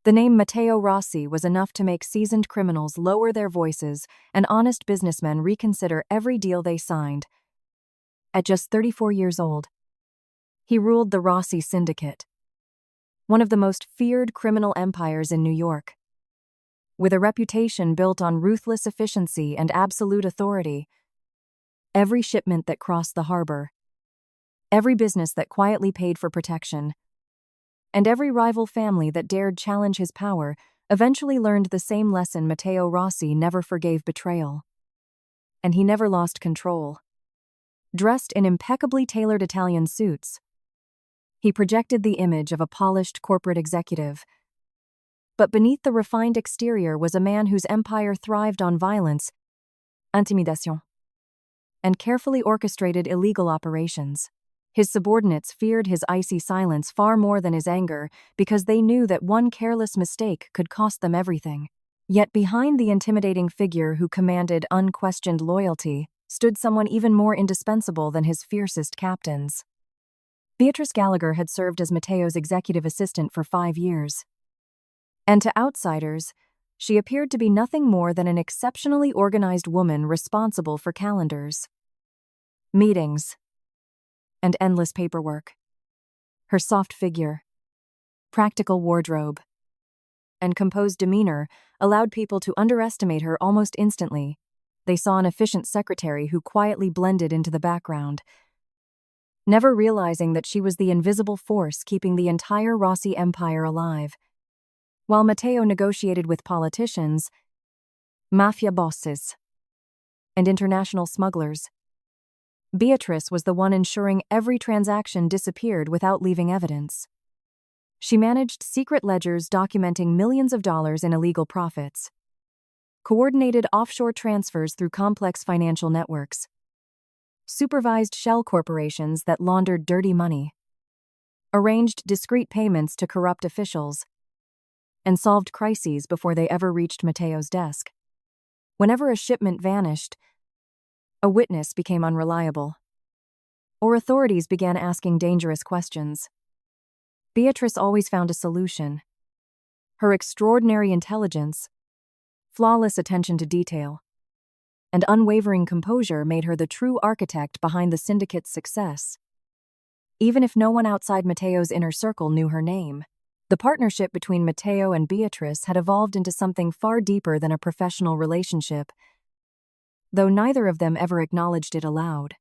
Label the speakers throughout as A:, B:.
A: The name Matteo Rossi was enough to make seasoned criminals lower their voices and honest businessmen reconsider every deal they signed. At just 34 years old, he ruled the Rossi Syndicate, one of the most feared criminal empires in New York. With a reputation built on ruthless efficiency and absolute authority, every shipment that crossed the harbor, every business that quietly paid for protection, and every rival family that dared challenge his power eventually learned the same lesson: Matteo Rossi never forgave betrayal. And he never lost control. Dressed in impeccably tailored Italian suits, he projected the image of a polished corporate executive. But beneath the refined exterior was a man whose empire thrived on violence, intimidation, and carefully orchestrated illegal operations. His subordinates feared his icy silence far more than his anger because they knew that one careless mistake could cost them everything. Yet behind the intimidating figure who commanded unquestioned loyalty stood someone even more indispensable than his fiercest captains. Beatrice Gallagher had served as Matteo's executive assistant for 5 years. And to outsiders, she appeared to be nothing more than an exceptionally organized woman responsible for calendars, meetings, and endless paperwork. Her soft figure, practical wardrobe, and composed demeanor allowed people to underestimate her almost instantly. They saw an efficient secretary who quietly blended into the background, never realizing that she was the invisible force keeping the entire Rossi empire alive. While Matteo negotiated with politicians, mafia bosses, and international smugglers, Beatrice was the one ensuring every transaction disappeared without leaving evidence. She managed secret ledgers documenting millions of dollars in illegal profits, coordinated offshore transfers through complex financial networks, supervised shell corporations that laundered dirty money, arranged discreet payments to corrupt officials, and solved crises before they ever reached Matteo's desk. Whenever a shipment vanished, a witness became unreliable, or authorities began asking dangerous questions, Beatrice always found a solution. Her extraordinary intelligence, flawless attention to detail, and unwavering composure made her the true architect behind the syndicate's success. Even if no one outside Matteo's inner circle knew her name, the partnership between Matteo and Beatrice had evolved into something far deeper than a professional relationship, though neither of them ever acknowledged it aloud.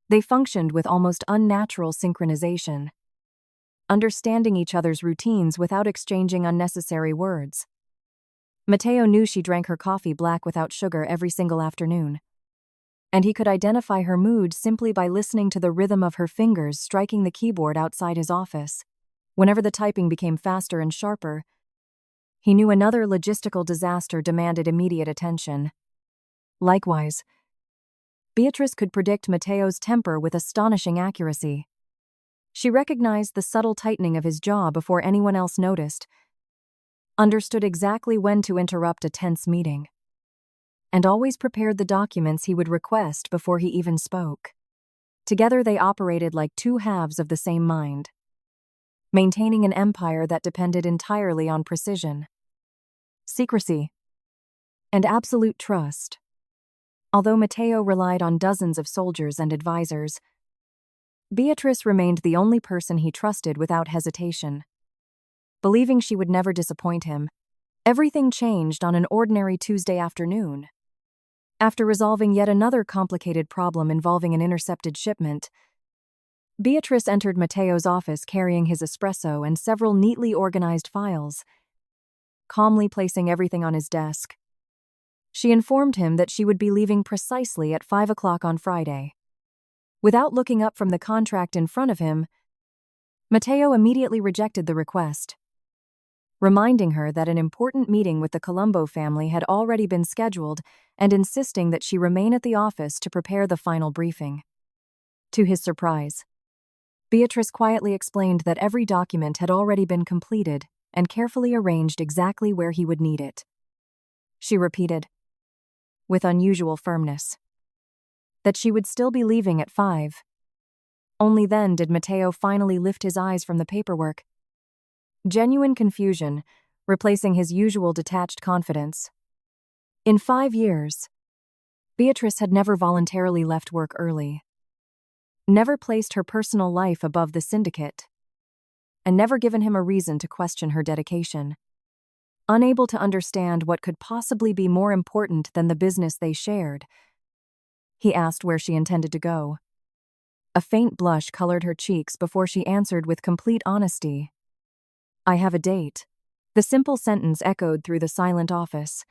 A: They functioned with almost unnatural synchronization, understanding each other's routines without exchanging unnecessary words. Matteo knew she drank her coffee black without sugar every single afternoon, and he could identify her mood simply by listening to the rhythm of her fingers striking the keyboard outside his office. Whenever the typing became faster and sharper, he knew another logistical disaster demanded immediate attention. Likewise, Beatrice could predict Matteo's temper with astonishing accuracy. She recognized the subtle tightening of his jaw before anyone else noticed, understood exactly when to interrupt a tense meeting, and always prepared the documents he would request before he even spoke. Together they operated like two halves of the same mind, maintaining an empire that depended entirely on precision, secrecy, and absolute trust. Although Matteo relied on dozens of soldiers and advisors, Beatrice remained the only person he trusted without hesitation. Believing she would never disappoint him, everything changed on an ordinary Tuesday afternoon. After resolving yet another complicated problem involving an intercepted shipment, Beatrice entered Matteo's office carrying his espresso and several neatly organized files. Calmly placing everything on his desk, she informed him that she would be leaving precisely at 5 o'clock on Friday. Without looking up from the contract in front of him, Matteo immediately rejected the request, reminding her that an important meeting with the Colombo family had already been scheduled and insisting that she remain at the office to prepare the final briefing. To his surprise, Beatrice quietly explained that every document had already been completed and carefully arranged exactly where he would need it. She repeated, with unusual firmness, that she would still be leaving at 5. Only then did Matteo finally lift his eyes from the paperwork. Genuine confusion, replacing his usual detached confidence. In 5 years, Beatrice had never voluntarily left work early, never placed her personal life above the syndicate, and never given him a reason to question her dedication. Unable to understand what could possibly be more important than the business they shared, he asked where she intended to go. A faint blush colored her cheeks before she answered with complete honesty. "I have a date." The simple sentence echoed through the silent office,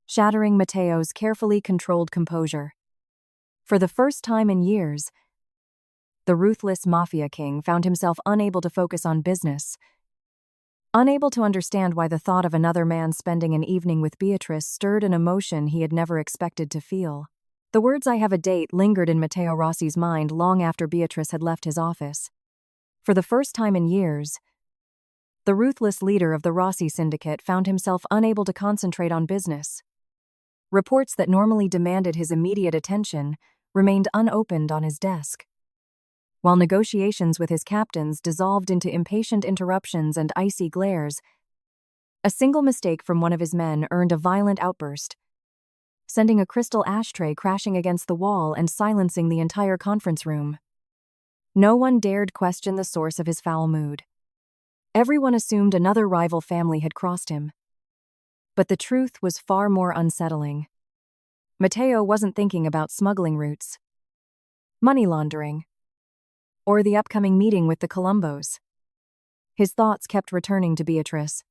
A: shattering Matteo's carefully controlled composure. For the first time in years, the ruthless mafia king found himself unable to focus on business, unable to understand why the thought of another man spending an evening with Beatrice stirred an emotion he had never expected to feel. The words "I have a date" lingered in Matteo Rossi's mind long after Beatrice had left his office. For the first time in years, the ruthless leader of the Rossi Syndicate found himself unable to concentrate on business. Reports that normally demanded his immediate attention remained unopened on his desk, while negotiations with his captains dissolved into impatient interruptions and icy glares. A single mistake from one of his men earned a violent outburst, sending a crystal ashtray crashing against the wall and silencing the entire conference room. No one dared question the source of his foul mood. Everyone assumed another rival family had crossed him. But the truth was far more unsettling. Matteo wasn't thinking about smuggling routes, money laundering, or the upcoming meeting with the Colombos. His thoughts kept returning to Beatrice.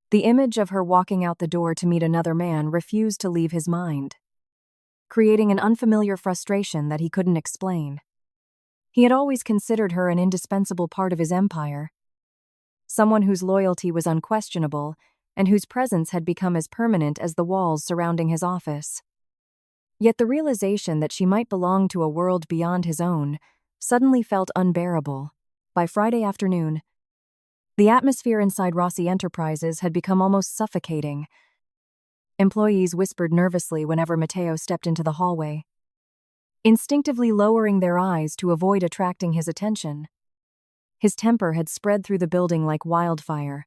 A: The image of her walking out the door to meet another man refused to leave his mind, creating an unfamiliar frustration that he couldn't explain. He had always considered her an indispensable part of his empire, someone whose loyalty was unquestionable and whose presence had become as permanent as the walls surrounding his office. Yet the realization that she might belong to a world beyond his own suddenly felt unbearable. By Friday afternoon, the atmosphere inside Rossi Enterprises had become almost suffocating. Employees whispered nervously whenever Matteo stepped into the hallway, instinctively lowering their eyes to avoid attracting his attention. His temper had spread through the building like wildfire,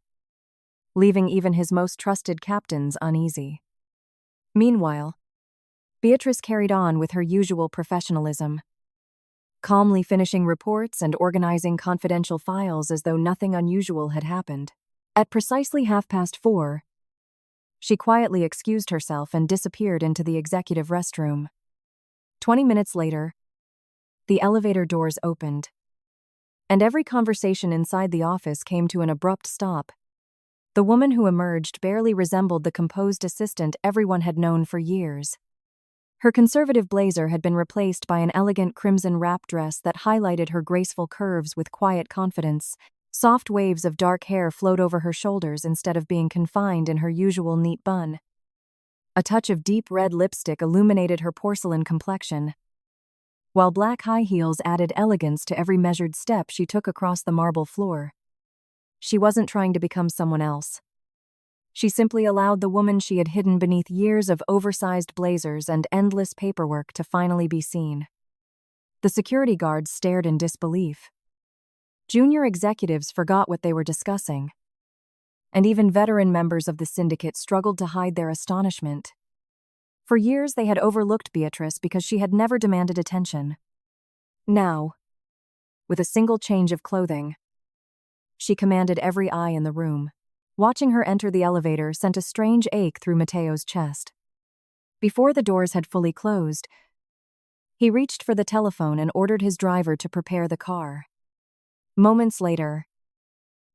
A: leaving even his most trusted captains uneasy. Meanwhile, Beatrice carried on with her usual professionalism, calmly finishing reports and organizing confidential files as though nothing unusual had happened. At precisely 4:30, she quietly excused herself and disappeared into the executive restroom. 20 minutes later, the elevator doors opened, and every conversation inside the office came to an abrupt stop. The woman who emerged barely resembled the composed assistant everyone had known for years. Her conservative blazer had been replaced by an elegant crimson wrap dress that highlighted her graceful curves with quiet confidence. Soft waves of dark hair flowed over her shoulders instead of being confined in her usual neat bun. A touch of deep red lipstick illuminated her porcelain complexion, while black high heels added elegance to every measured step she took across the marble floor. She wasn't trying to become someone else. She simply allowed the woman she had hidden beneath years of oversized blazers and endless paperwork to finally be seen. The security guards stared in disbelief. Junior executives forgot what they were discussing, and even veteran members of the syndicate struggled to hide their astonishment. For years they had overlooked Beatrice because she had never demanded attention. Now, with a single change of clothing, she commanded every eye in the room. Watching her enter the elevator sent a strange ache through Matteo's chest. Before the doors had fully closed, he reached for the telephone and ordered his driver to prepare the car. Moments later,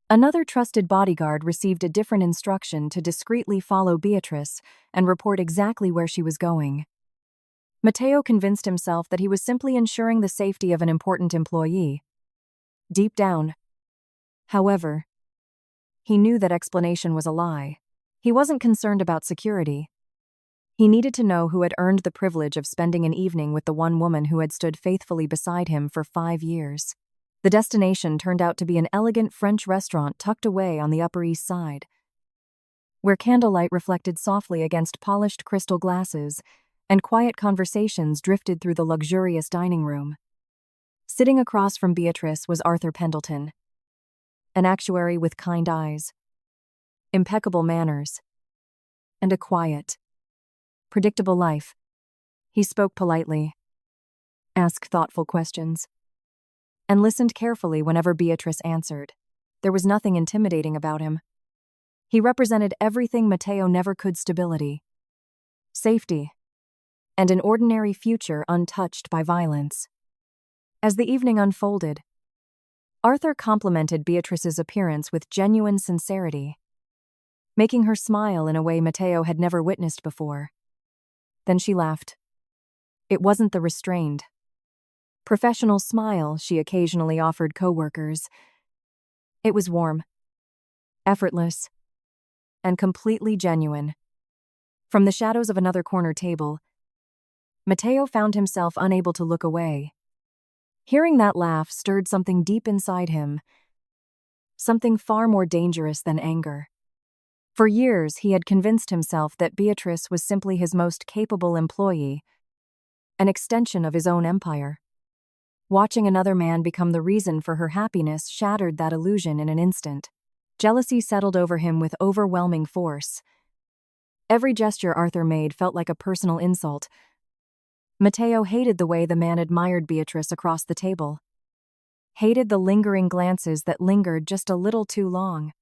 A: another trusted bodyguard received a different instruction to discreetly follow Beatrice and report exactly where she was going. Matteo convinced himself that he was simply ensuring the safety of an important employee. Deep down, however, he knew that explanation was a lie. He wasn't concerned about security. He needed to know who had earned the privilege of spending an evening with the one woman who had stood faithfully beside him for 5 years. The destination turned out to be an elegant French restaurant tucked away on the Upper East Side, where candlelight reflected softly against polished crystal glasses and quiet conversations drifted through the luxurious dining room. Sitting across from Beatrice was Arthur Pendleton, an actuary with kind eyes. impeccable manners, and a quiet, predictable life. He spoke politely, asked thoughtful questions, and listened carefully whenever Beatrice answered. There was nothing intimidating about him. He represented everything Matteo never could: stability, safety, and an ordinary future untouched by violence. As the evening unfolded, Arthur complimented Beatrice's appearance with genuine sincerity, making her smile in a way Matteo had never witnessed before. Then she laughed. It wasn't the restrained, professional smile she occasionally offered coworkers. It was warm, effortless, and completely genuine. From the shadows of another corner table, Matteo found himself unable to look away. Hearing that laugh stirred something deep inside him, something far more dangerous than anger. For years, he had convinced himself that Beatrice was simply his most capable employee, an extension of his own empire. Watching another man become the reason for her happiness shattered that illusion in an instant. Jealousy settled over him with overwhelming force. Every gesture Arthur made felt like a personal insult. Matteo hated the way the man admired Beatrice across the table, hated the lingering glances that lingered just a little too long,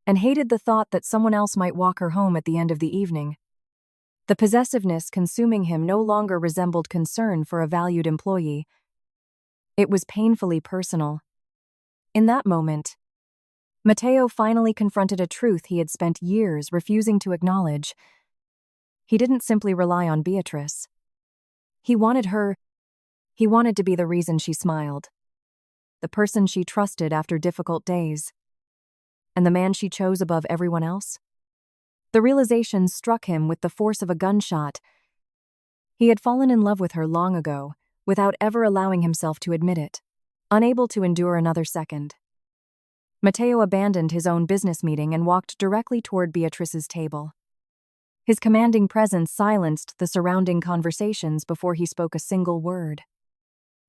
A: and hated the thought that someone else might walk her home at the end of the evening. The possessiveness consuming him no longer resembled concern for a valued employee. It was painfully personal. In that moment, Matteo finally confronted a truth he had spent years refusing to acknowledge. He didn't simply rely on Beatrice. He wanted her. He wanted to be the reason she smiled, the person she trusted after difficult days, and the man she chose above everyone else. The realization struck him with the force of a gunshot. He had fallen in love with her long ago, without ever allowing himself to admit it, unable to endure another second. Matteo abandoned his own business meeting and walked directly toward Beatrice's table. His commanding presence silenced the surrounding conversations before he spoke a single word.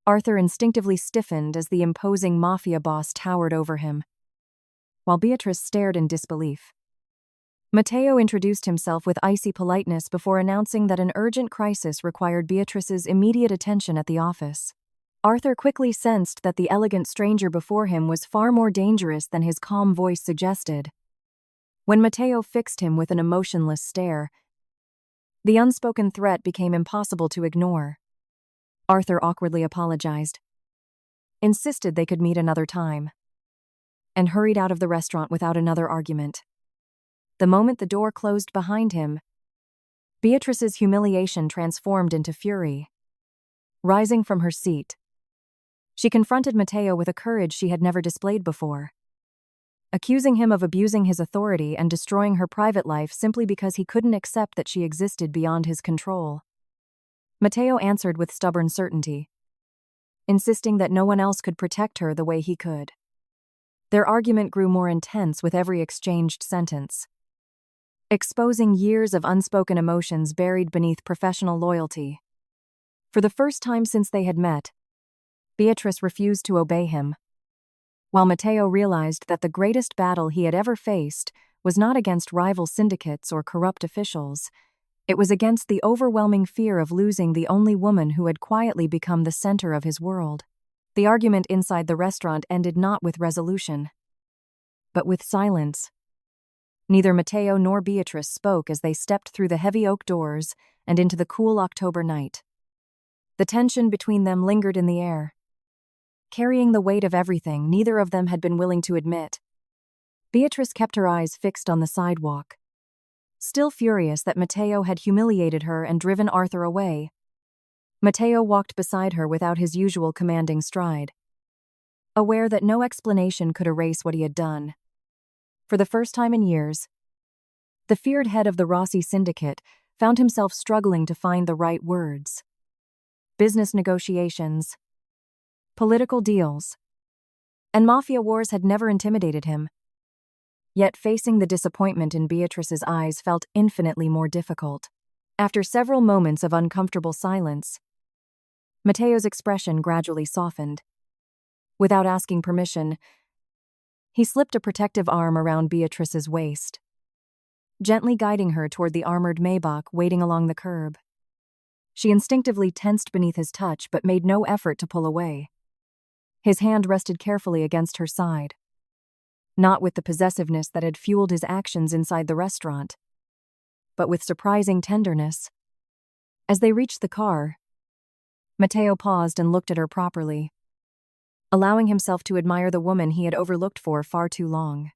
A: Arthur instinctively stiffened as the imposing mafia boss towered over him, while Beatrice stared in disbelief. Matteo introduced himself with icy politeness before announcing that an urgent crisis required Beatrice's immediate attention at the office. Arthur quickly sensed that the elegant stranger before him was far more dangerous than his calm voice suggested. When Matteo fixed him with an emotionless stare, the unspoken threat became impossible to ignore. Arthur awkwardly apologized, insisted they could meet another time, and hurried out of the restaurant without another argument. The moment the door closed behind him, Beatrice's humiliation transformed into fury. Rising from her seat, she confronted Matteo with a courage she had never displayed before, accusing him of abusing his authority and destroying her private life simply because he couldn't accept that she existed beyond his control. Matteo answered with stubborn certainty, insisting that no one else could protect her the way he could. Their argument grew more intense with every exchanged sentence, exposing years of unspoken emotions buried beneath professional loyalty. For the first time since they had met, Beatrice refused to obey him, while Matteo realized that the greatest battle he had ever faced was not against rival syndicates or corrupt officials. It was against the overwhelming fear of losing the only woman who had quietly become the center of his world. The argument inside the restaurant ended not with resolution, but with silence. Neither Matteo nor Beatrice spoke as they stepped through the heavy oak doors and into the cool October night. The tension between them lingered in the air, carrying the weight of everything neither of them had been willing to admit. Beatrice kept her eyes fixed on the sidewalk, still furious that Matteo had humiliated her and driven Arthur away. Matteo walked beside her without his usual commanding stride, aware that no explanation could erase what he had done. For the first time in years, the feared head of the Rossi Syndicate found himself struggling to find the right words. Business negotiations, political deals, and mafia wars had never intimidated him. Yet facing the disappointment in Beatrice's eyes felt infinitely more difficult. After several moments of uncomfortable silence, Matteo's expression gradually softened. Without asking permission, He slipped a protective arm around Beatrice's waist, gently guiding her toward the armored Maybach waiting along the curb. She instinctively tensed beneath his touch but made no effort to pull away. His hand rested carefully against her side, not with the possessiveness that had fueled his actions inside the restaurant, but with surprising tenderness. As they reached the car, Matteo paused and looked at her properly, allowing himself to admire the woman he had overlooked for far too long.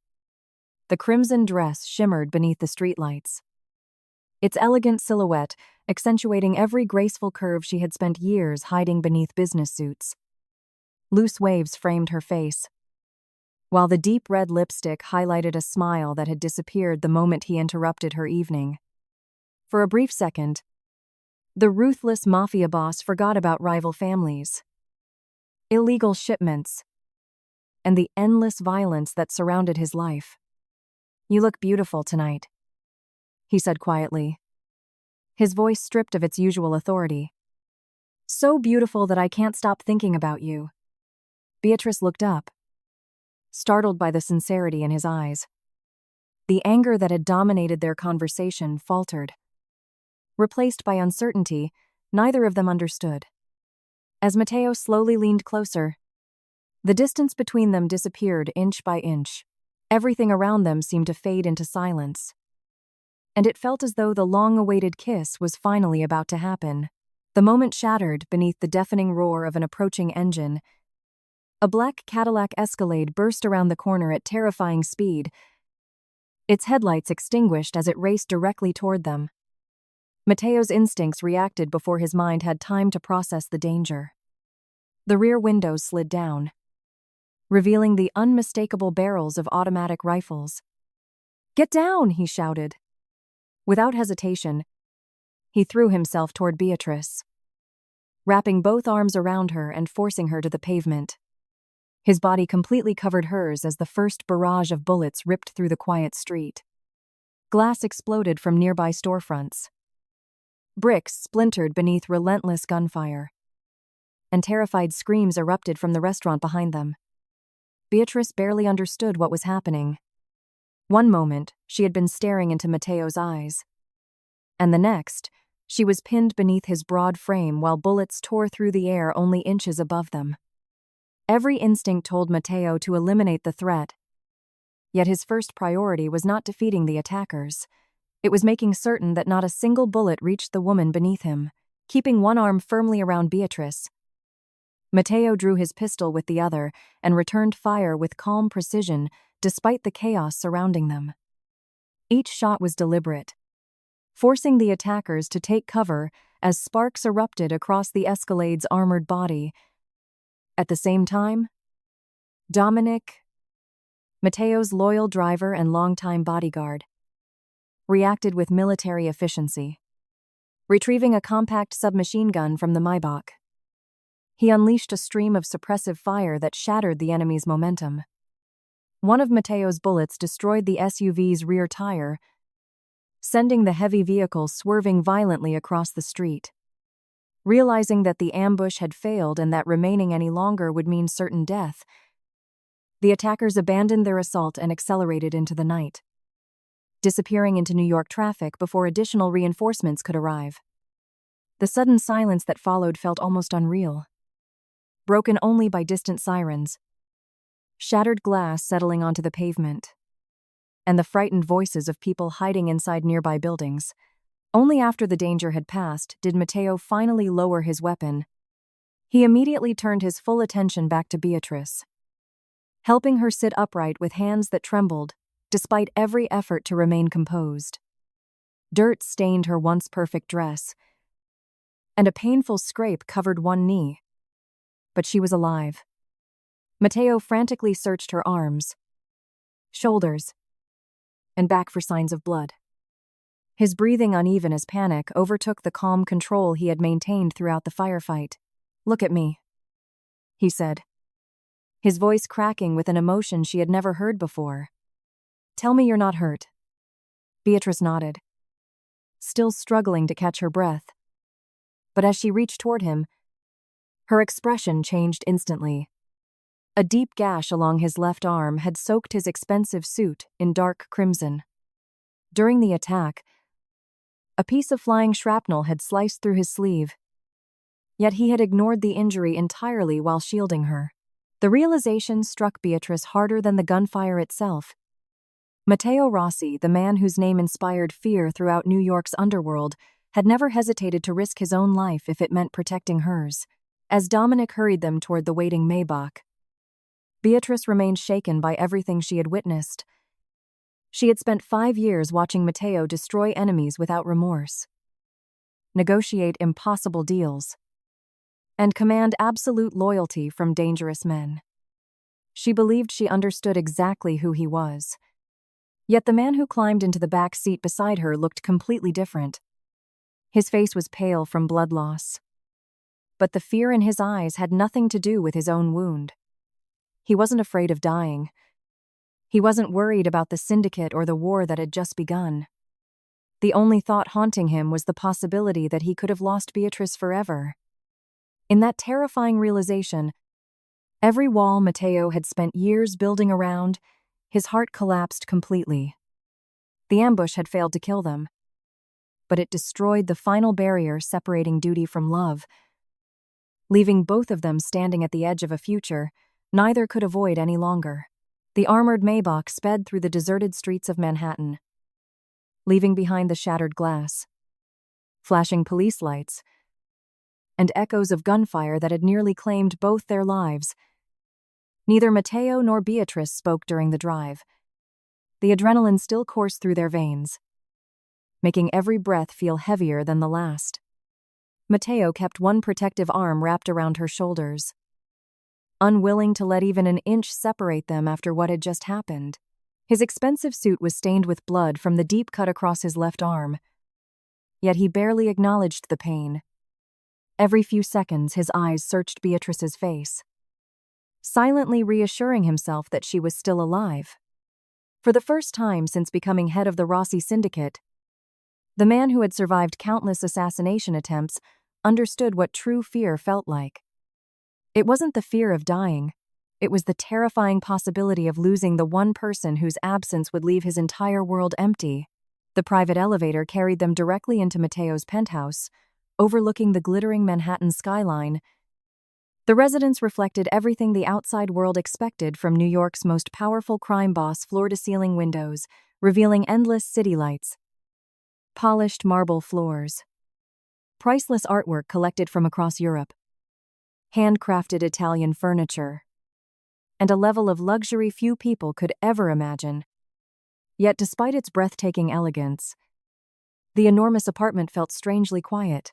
A: The crimson dress shimmered beneath the streetlights, its elegant silhouette accentuating every graceful curve she had spent years hiding beneath business suits. Loose waves framed her face, while the deep red lipstick highlighted a smile that had disappeared the moment he interrupted her evening. For a brief second, the ruthless mafia boss forgot about rival families, illegal shipments, and the endless violence that surrounded his life. "You look beautiful tonight," he said quietly, his voice stripped of its usual authority. "So beautiful that I can't stop thinking about you." Beatrice looked up, startled by the sincerity in his eyes. The anger that had dominated their conversation faltered. Replaced by uncertainty, neither of them understood. As Matteo slowly leaned closer, the distance between them disappeared inch by inch. Everything around them seemed to fade into silence, and it felt as though the long-awaited kiss was finally about to happen. The moment shattered beneath the deafening roar of an approaching engine. A black Cadillac Escalade burst around the corner at terrifying speed, its headlights extinguished as it raced directly toward them. Matteo's instincts reacted before his mind had time to process the danger. The rear windows slid down, revealing the unmistakable barrels of automatic rifles. "Get down!" he shouted. Without hesitation, he threw himself toward Beatrice, wrapping both arms around her and forcing her to the pavement. His body completely covered hers as the first barrage of bullets ripped through the quiet street. Glass exploded from nearby storefronts. Bricks splintered beneath relentless gunfire, and terrified screams erupted from the restaurant behind them. Beatrice barely understood what was happening. One moment, she had been staring into Matteo's eyes, and the next, she was pinned beneath his broad frame while bullets tore through the air only inches above them. Every instinct told Matteo to eliminate the threat, yet his first priority was not defeating the attackers. It was making certain that not a single bullet reached the woman beneath him. Keeping one arm firmly around Beatrice, Matteo drew his pistol with the other and returned fire with calm precision despite the chaos surrounding them. Each shot was deliberate, forcing the attackers to take cover as sparks erupted across the Escalade's armored body. At the same time, Dominic, Matteo's loyal driver and longtime bodyguard, reacted with military efficiency, retrieving a compact submachine gun from the Maybach. He unleashed a stream of suppressive fire that shattered the enemy's momentum. One of Matteo's bullets destroyed the SUV's rear tire, sending the heavy vehicle swerving violently across the street. Realizing that the ambush had failed and that remaining any longer would mean certain death, the attackers abandoned their assault and accelerated into the night, disappearing into New York traffic before additional reinforcements could arrive. The sudden silence that followed felt almost unreal, broken only by distant sirens, shattered glass settling onto the pavement, and the frightened voices of people hiding inside nearby buildings. Only after the danger had passed did Matteo finally lower his weapon. He immediately turned his full attention back to Beatrice, helping her sit upright with hands that trembled, despite every effort to remain composed. Dirt stained her once perfect dress, and a painful scrape covered one knee. But she was alive. Matteo frantically searched her arms, shoulders, and back for signs of blood. His breathing uneven as panic overtook the calm control he had maintained throughout the firefight. "Look at me," he said, his voice cracking with an emotion she had never heard before. "Tell me you're not hurt." Beatrice nodded, still struggling to catch her breath. But as she reached toward him, her expression changed instantly. A deep gash along his left arm had soaked his expensive suit in dark crimson. During the attack, a piece of flying shrapnel had sliced through his sleeve, yet he had ignored the injury entirely while shielding her. The realization struck Beatrice harder than the gunfire itself. Matteo Rossi, the man whose name inspired fear throughout New York's underworld, had never hesitated to risk his own life if it meant protecting hers. As Dominic hurried them toward the waiting Maybach, Beatrice remained shaken by everything she had witnessed. She had spent 5 years watching Matteo destroy enemies without remorse, negotiate impossible deals, and command absolute loyalty from dangerous men. She believed she understood exactly who he was. Yet the man who climbed into the back seat beside her looked completely different. His face was pale from blood loss, but the fear in his eyes had nothing to do with his own wound. He wasn't afraid of dying. He wasn't worried about the syndicate or the war that had just begun. The only thought haunting him was the possibility that he could have lost Beatrice forever. In that terrifying realization, every wall Matteo had spent years building around, his heart collapsed completely. The ambush had failed to kill them, but it destroyed the final barrier separating duty from love. Leaving both of them standing at the edge of a future neither could avoid any longer. The armored Maybach sped through the deserted streets of Manhattan, leaving behind the shattered glass, flashing police lights, and echoes of gunfire that had nearly claimed both their lives. Neither Matteo nor Beatrice spoke during the drive. The adrenaline still coursed through their veins, making every breath feel heavier than the last. Matteo kept one protective arm wrapped around her shoulders, unwilling to let even an inch separate them after what had just happened. His expensive suit was stained with blood from the deep cut across his left arm, yet he barely acknowledged the pain. Every few seconds, his eyes searched Beatrice's face, silently reassuring himself that she was still alive. For the first time since becoming head of the Rossi Syndicate, the man who had survived countless assassination attempts understood what true fear felt like. It wasn't the fear of dying, it was the terrifying possibility of losing the one person whose absence would leave his entire world empty. The private elevator carried them directly into Matteo's penthouse, overlooking the glittering Manhattan skyline. The residence reflected everything the outside world expected from New York's most powerful crime boss: floor-to-ceiling windows, revealing endless city lights, polished marble floors, priceless artwork collected from across Europe, handcrafted Italian furniture, and a level of luxury few people could ever imagine. Yet despite its breathtaking elegance, the enormous apartment felt strangely quiet.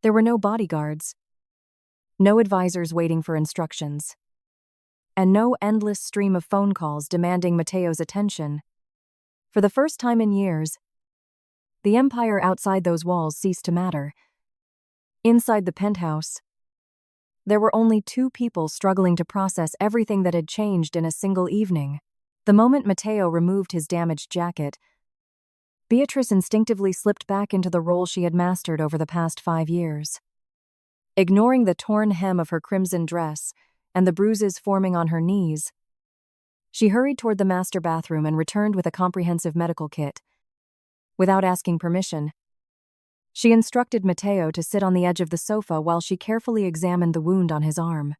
A: There were no bodyguards, no advisors waiting for instructions, and no endless stream of phone calls demanding Matteo's attention. For the first time in years, the empire outside those walls ceased to matter. Inside the penthouse, there were only 2 people struggling to process everything that had changed in a single evening. The moment Matteo removed his damaged jacket, Beatrice instinctively slipped back into the role she had mastered over the past 5 years. Ignoring the torn hem of her crimson dress and the bruises forming on her knees, she hurried toward the master bathroom and returned with a comprehensive medical kit. Without asking permission, she instructed Matteo to sit on the edge of the sofa while she carefully examined the wound on his arm.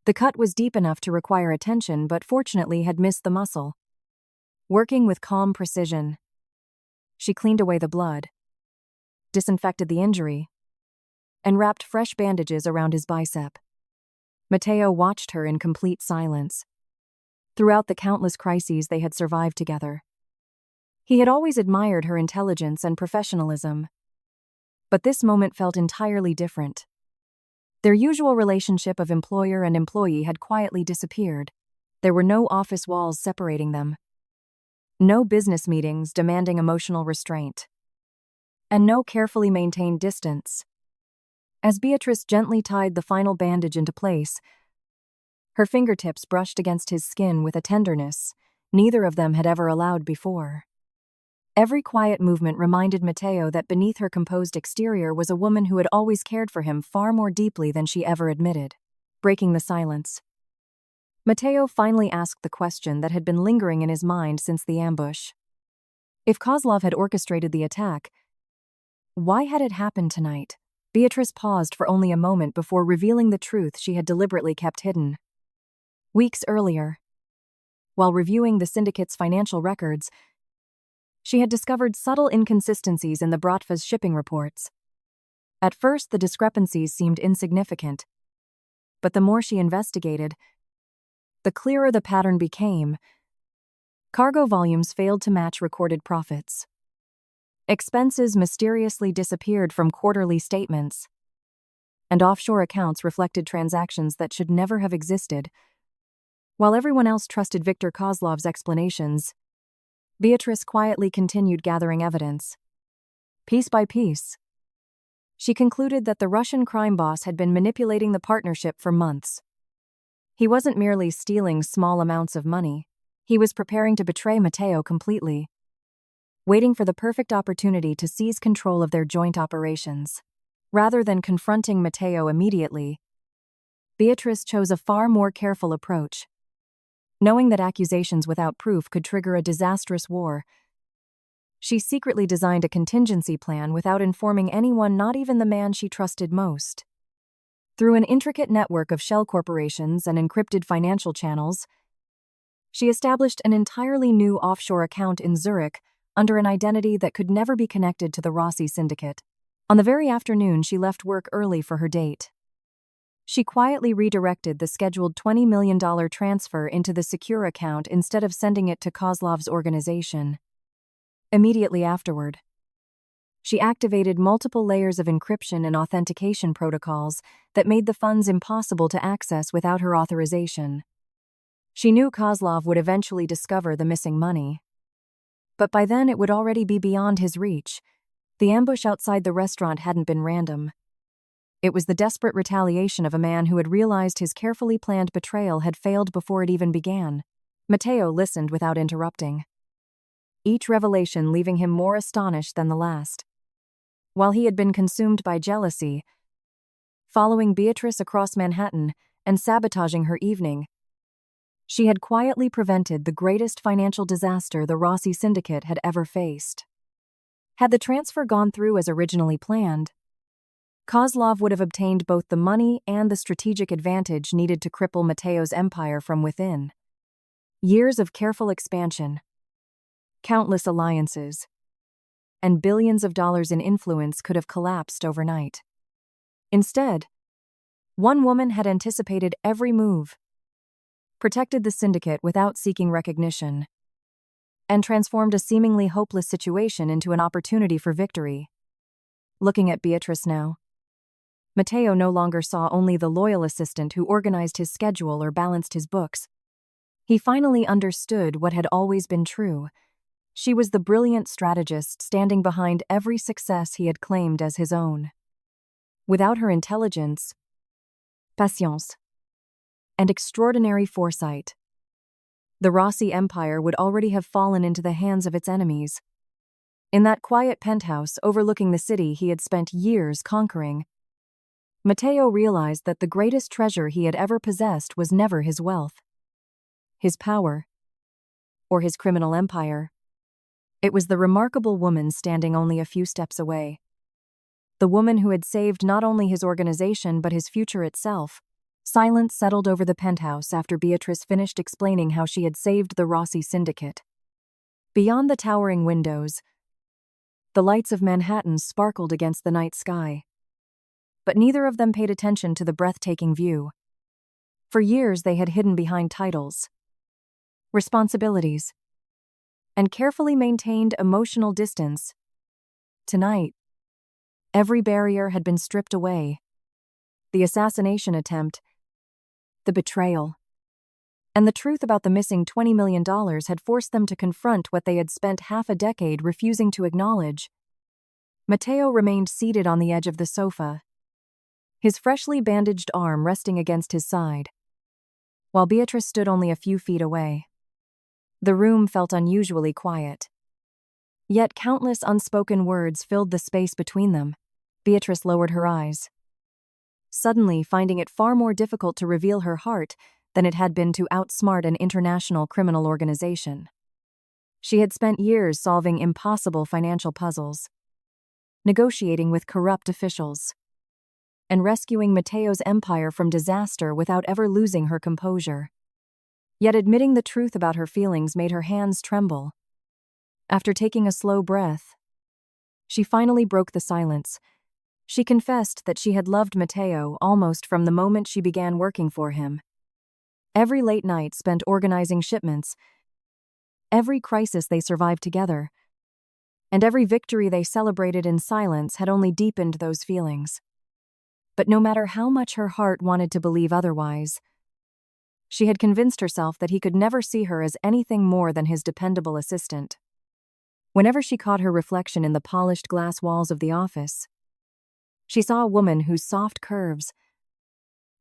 A: The cut was deep enough to require attention, but fortunately had missed the muscle. Working with calm precision, she cleaned away the blood, disinfected the injury, and wrapped fresh bandages around his bicep. Matteo watched her in complete silence. Throughout the countless crises they had survived together, he had always admired her intelligence and professionalism. But this moment felt entirely different. Their usual relationship of employer and employee had quietly disappeared. There were no office walls separating them, no business meetings demanding emotional restraint, and no carefully maintained distance. As Beatrice gently tied the final bandage into place, her fingertips brushed against his skin with a tenderness neither of them had ever allowed before. Every quiet movement reminded Matteo that beneath her composed exterior was a woman who had always cared for him far more deeply than she ever admitted. Breaking the silence, Matteo finally asked the question that had been lingering in his mind since the ambush. If Kozlov had orchestrated the attack, why had it happened tonight? Beatrice paused for only a moment before revealing the truth she had deliberately kept hidden. Weeks earlier, while reviewing the syndicate's financial records, she had discovered subtle inconsistencies in the Bratva's shipping reports. At first, the discrepancies seemed insignificant, but the more she investigated, the clearer the pattern became. Cargo volumes failed to match recorded profits. Expenses mysteriously disappeared from quarterly statements, and offshore accounts reflected transactions that should never have existed. While everyone else trusted Viktor Kozlov's explanations, Beatrice quietly continued gathering evidence. Piece by piece, she concluded that the Russian crime boss had been manipulating the partnership for months. He wasn't merely stealing small amounts of money, he was preparing to betray Matteo completely, waiting for the perfect opportunity to seize control of their joint operations. Rather than confronting Matteo immediately, Beatrice chose a far more careful approach. Knowing that accusations without proof could trigger a disastrous war, she secretly designed a contingency plan without informing anyone, not even the man she trusted most. Through an intricate network of shell corporations and encrypted financial channels, she established an entirely new offshore account in Zurich under an identity that could never be connected to the Rossi Syndicate. On the very afternoon she left work early for her date, she quietly redirected the scheduled $20 million transfer into the secure account instead of sending it to Kozlov's organization. Immediately afterward, she activated multiple layers of encryption and authentication protocols that made the funds impossible to access without her authorization. She knew Kozlov would eventually discover the missing money, but by then it would already be beyond his reach. The ambush outside the restaurant hadn't been random. It was the desperate retaliation of a man who had realized his carefully planned betrayal had failed before it even began. Matteo listened without interrupting, each revelation leaving him more astonished than the last. While he had been consumed by jealousy, following Beatrice across Manhattan and sabotaging her evening, she had quietly prevented the greatest financial disaster the Rossi Syndicate had ever faced. Had the transfer gone through as originally planned, Kozlov would have obtained both the money and the strategic advantage needed to cripple Matteo's empire from within. Years of careful expansion, countless alliances, and billions of dollars in influence could have collapsed overnight. Instead, one woman had anticipated every move, protected the syndicate without seeking recognition, and transformed a seemingly hopeless situation into an opportunity for victory. Looking at Beatrice now, Matteo no longer saw only the loyal assistant who organized his schedule or balanced his books. He finally understood what had always been true. She was the brilliant strategist standing behind every success he had claimed as his own. Without her intelligence, patience, and extraordinary foresight, the Rossi Empire would already have fallen into the hands of its enemies. In that quiet penthouse overlooking the city he had spent years conquering, Matteo realized that the greatest treasure he had ever possessed was never his wealth, his power, or his criminal empire. It was the remarkable woman standing only a few steps away. The woman who had saved not only his organization but his future itself. Silence settled over the penthouse after Beatrice finished explaining how she had saved the Rossi Syndicate. Beyond the towering windows, the lights of Manhattan sparkled against the night sky. But neither of them paid attention to the breathtaking view. For years they had hidden behind titles, responsibilities, and carefully maintained emotional distance. Tonight, every barrier had been stripped away. The assassination attempt, the betrayal, and the truth about the missing $20 million had forced them to confront what they had spent half a decade refusing to acknowledge. Matteo remained seated on the edge of the sofa, his freshly bandaged arm resting against his side, while Beatrice stood only a few feet away. The room felt unusually quiet. Yet countless unspoken words filled the space between them. Beatrice lowered her eyes, suddenly finding it far more difficult to reveal her heart than it had been to outsmart an international criminal organization. She had spent years solving impossible financial puzzles, negotiating with corrupt officials, and rescuing Matteo's empire from disaster without ever losing her composure. Yet admitting the truth about her feelings made her hands tremble. After taking a slow breath, she finally broke the silence. She confessed that she had loved Matteo almost from the moment she began working for him. Every late night spent organizing shipments, every crisis they survived together, and every victory they celebrated in silence had only deepened those feelings. But no matter how much her heart wanted to believe otherwise, she had convinced herself that he could never see her as anything more than his dependable assistant. Whenever she caught her reflection in the polished glass walls of the office, she saw a woman whose soft curves,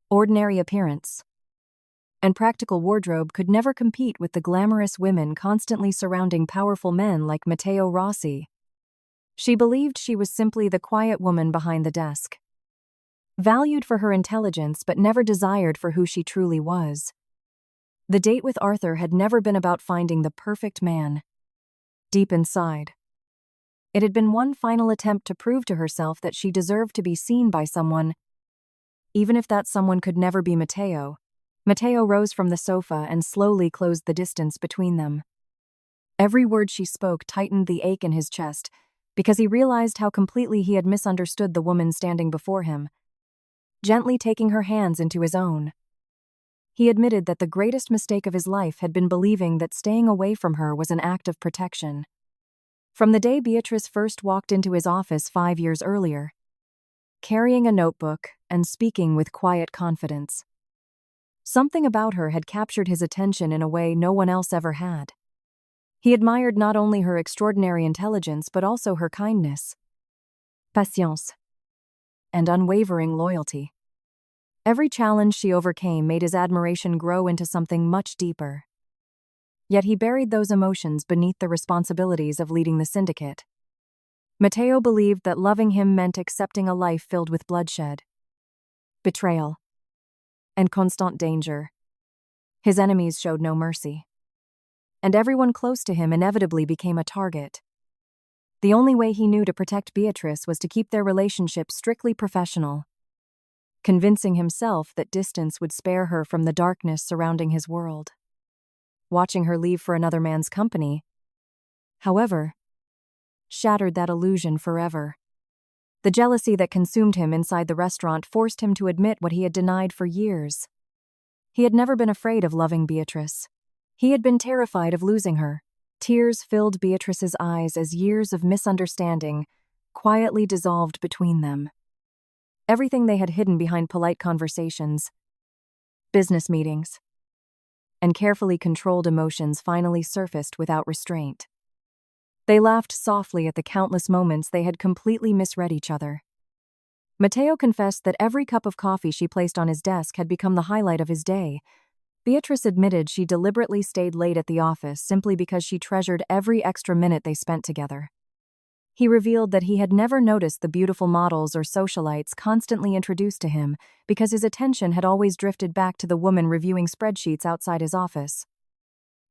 A: ordinary appearance, and practical wardrobe could never compete with the glamorous women constantly surrounding powerful men like Matteo Rossi. She believed she was simply the quiet woman behind the desk, valued for her intelligence but never desired for who she truly was. The date with Arthur had never been about finding the perfect man. Deep inside, it had been one final attempt to prove to herself that she deserved to be seen by someone, even if that someone could never be Matteo. Matteo rose from the sofa and slowly closed the distance between them. Every word she spoke tightened the ache in his chest, because he realized how completely he had misunderstood the woman standing before him. Gently taking her hands into his own, he admitted that the greatest mistake of his life had been believing that staying away from her was an act of protection. From the day Beatrice first walked into his office 5 years earlier, carrying a notebook and speaking with quiet confidence, something about her had captured his attention in a way no one else ever had. He admired not only her extraordinary intelligence but also her kindness, patience, and unwavering loyalty. Every challenge she overcame made his admiration grow into something much deeper. Yet he buried those emotions beneath the responsibilities of leading the syndicate. Matteo believed that loving him meant accepting a life filled with bloodshed, betrayal, and constant danger. His enemies showed no mercy, and everyone close to him inevitably became a target. The only way he knew to protect Beatrice was to keep their relationship strictly professional, convincing himself that distance would spare her from the darkness surrounding his world. Watching her leave for another man's company, however, shattered that illusion forever. The jealousy that consumed him inside the restaurant forced him to admit what he had denied for years. He had never been afraid of loving Beatrice. He had been terrified of losing her. Tears filled Beatrice's eyes as years of misunderstanding quietly dissolved between them. Everything they had hidden behind polite conversations, business meetings, and carefully controlled emotions finally surfaced without restraint. They laughed softly at the countless moments they had completely misread each other. Matteo confessed that every cup of coffee she placed on his desk had become the highlight of his day. Beatrice admitted she deliberately stayed late at the office simply because she treasured every extra minute they spent together. He revealed that he had never noticed the beautiful models or socialites constantly introduced to him because his attention had always drifted back to the woman reviewing spreadsheets outside his office.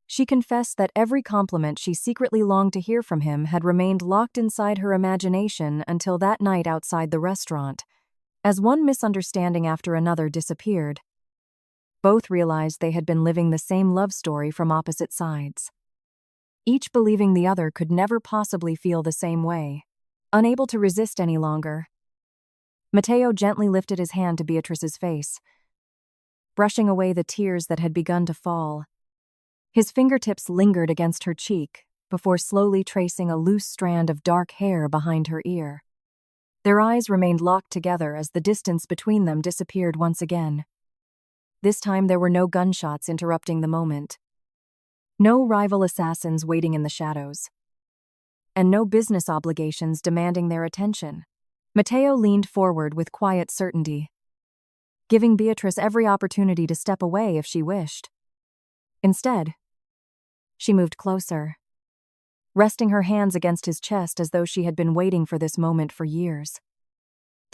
A: She confessed that every compliment she secretly longed to hear from him had remained locked inside her imagination until that night outside the restaurant. As one misunderstanding after another disappeared, both realized they had been living the same love story from opposite sides, each believing the other could never possibly feel the same way. Unable to resist any longer, Matteo gently lifted his hand to Beatrice's face, brushing away the tears that had begun to fall. His fingertips lingered against her cheek before slowly tracing a loose strand of dark hair behind her ear. Their eyes remained locked together as the distance between them disappeared once again. This time there were no gunshots interrupting the moment, no rival assassins waiting in the shadows, and no business obligations demanding their attention. Matteo leaned forward with quiet certainty, giving Beatrice every opportunity to step away if she wished. Instead, she moved closer, resting her hands against his chest as though she had been waiting for this moment for years.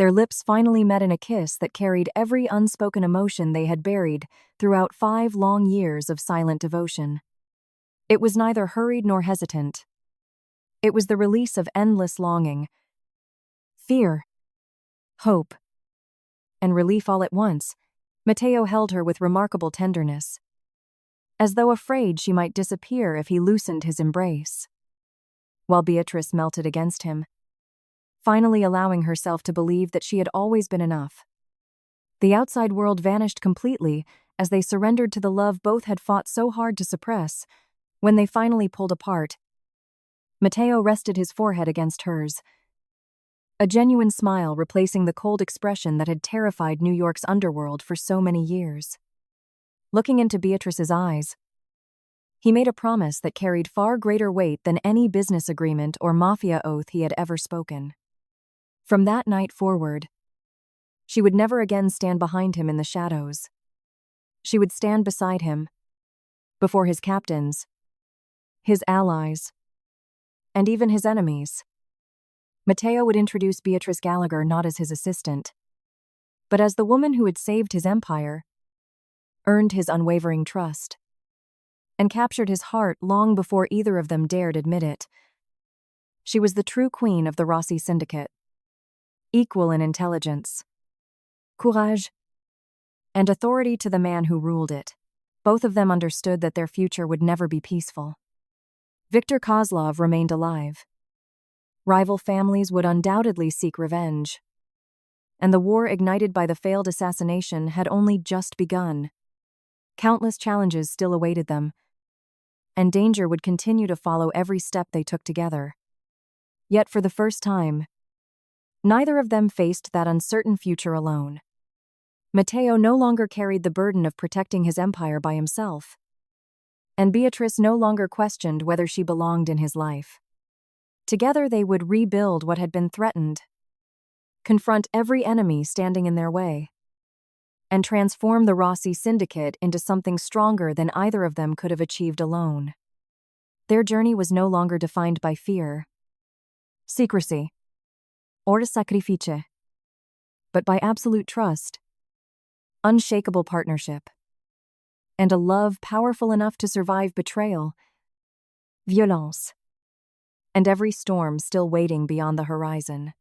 A: Their lips finally met in a kiss that carried every unspoken emotion they had buried throughout 5 long years of silent devotion. It was neither hurried nor hesitant. It was the release of endless longing, fear, hope, and relief all at once. Matteo held her with remarkable tenderness, as though afraid she might disappear if he loosened his embrace, while Beatrice melted against him, finally allowing herself to believe that she had always been enough. The outside world vanished completely as they surrendered to the love both had fought so hard to suppress. When they finally pulled apart, Matteo rested his forehead against hers, a genuine smile replacing the cold expression that had terrified New York's underworld for so many years. Looking into Beatrice's eyes, he made a promise that carried far greater weight than any business agreement or mafia oath he had ever spoken. From that night forward, she would never again stand behind him in the shadows. She would stand beside him, before his captains, his allies, and even his enemies. Matteo would introduce Beatrice Gallagher not as his assistant, but as the woman who had saved his empire, earned his unwavering trust, and captured his heart long before either of them dared admit it. She was the true queen of the Rossi Syndicate, equal in intelligence, courage, and authority to the man who ruled it. Both of them understood that their future would never be peaceful. Viktor Kozlov remained alive. Rival families would undoubtedly seek revenge, and the war ignited by the failed assassination had only just begun. Countless challenges still awaited them, and danger would continue to follow every step they took together. Yet for the first time, neither of them faced that uncertain future alone. Matteo no longer carried the burden of protecting his empire by himself, and Beatrice no longer questioned whether she belonged in his life. Together they would rebuild what had been threatened, confront every enemy standing in their way, and transform the Rossi Syndicate into something stronger than either of them could have achieved alone. Their journey was no longer defined by fear, secrecy, or sacrifice, but by absolute trust, unshakable partnership, and a love powerful enough to survive betrayal, violence, and every storm still waiting beyond the horizon.